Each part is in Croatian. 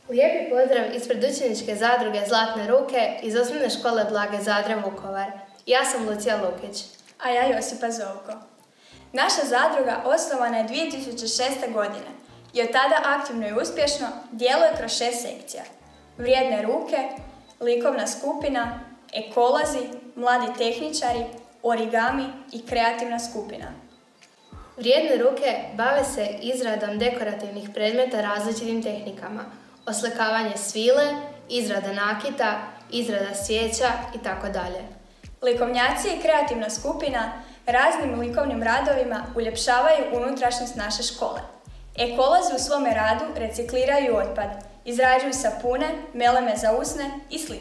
Lijepi pozdrav ispred učeničke zadruge Zlatne ruke iz osnovne škole Blage Zadre Vukovar. Ja sam Lucija Lukić. A ja Josipa Zovko. Naša zadruga osnovana je 2006. godine i od tada aktivno i uspješno djeluje kroz 6 sekcija. Vrijedne ruke, likovna skupina, ekolozi, mladi tehničari, origami i kreativna skupina. Vrijedne ruke bave se izradom dekorativnih predmeta različitim tehnikama, oslikavanje svile, izrada nakita, izrada svijeća itd. Likovnjaci i kreativna skupina raznim likovnim radovima uljepšavaju unutrašnjost naše škole. Ekolozi u svome radu recikliraju otpad, izrađuju sapune, meleme za usne i sl.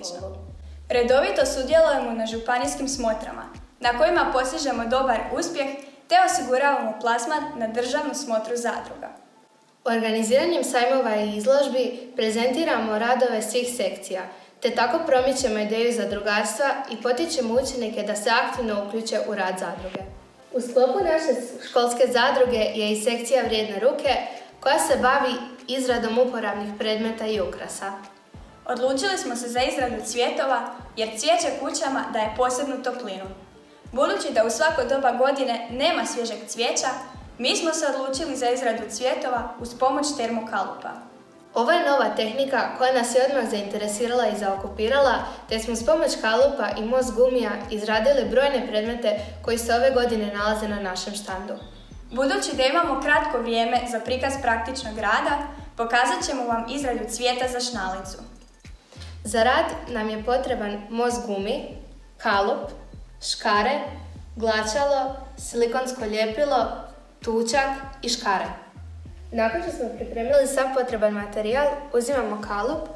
Redovito sudjelujemo na županijskim smotrama, na kojima postižemo dobar uspjeh te osiguravamo plasman na državnu smotru zadruga. Organiziranjem sajmova i izložbi prezentiramo radove svih sekcija, te tako promičemo ideju zadrugarstva i potičemo učenike da se aktivno uključe u rad zadruge. U sklopu naše školske zadruge je i sekcija Vrijedne ruke koja se bavi izradom uporabnih predmeta i ukrasa. Odlučili smo se za izradu cvjetova jer cvijeće kućama daje posebnu toplinu. Budući da u svako doba godine nema svježeg cvijeća, mi smo se odlučili za izradu cvjetova uz pomoć termokalupa. Ovo je nova tehnika koja nas je odmah zainteresirala i zaokupirala, te smo s pomoć kalupa i most gumija izradili brojne predmete koji se ove godine nalaze na našem štandu. Budući da imamo kratko vrijeme za prikaz praktičnog rada, pokazat ćemo vam izradu cvijeta za šnalicu. Za rad nam je potreban most gumi, kalup, škare, glačalo, silikonsko ljepilo, tučak i škare. Nakon što smo pripremili sav potreban materijal, uzimamo kalup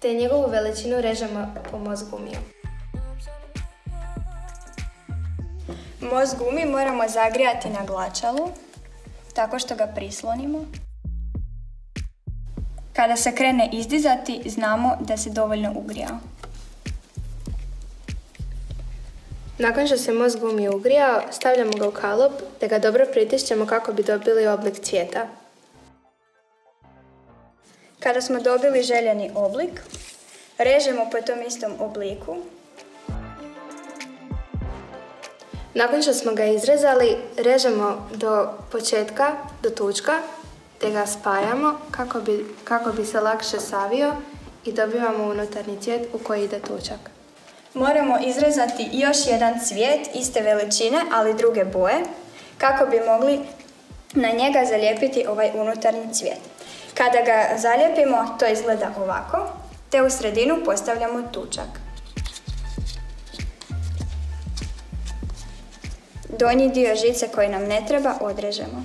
te njegovu veličinu režemo po most gumiju. Most gumi moramo zagrijati na glačalu, tako što ga prislonimo. Kada se krene izdizati, znamo da se dovoljno ugrijao. Nakon što se most gumi ugrijao, stavljamo ga u kalup te ga dobro pritišćemo kako bi dobili oblik cvijeta. Kada smo dobili željeni oblik, režemo po tom istom obliku. Nakon što smo ga izrezali, režemo do početka, do tučka, te ga spajamo kako bi se lakše savio i dobivamo unutarnji cvijet u koji ide tučak. Moramo izrezati još jedan cvijet iste veličine, ali druge boje, kako bi mogli na njega zalijepiti ovaj unutarnji cvijet. Kada ga zalijepimo, to izgleda ovako, te u sredinu postavljamo tučak. Donji dio žice koji nam ne treba odrežemo.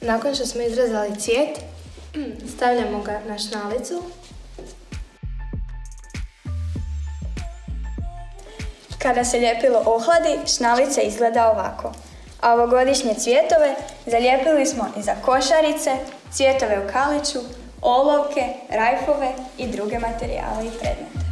Nakon što smo izrezali cvijet, stavljamo ga na šnalicu. Kada se ljepilo ohladi, šnalica izgleda ovako. A ovogodišnje cvjetove zalijepili smo i za košarice, cvjetove u kaliću, olovke, rajfove i druge materijale i predmete.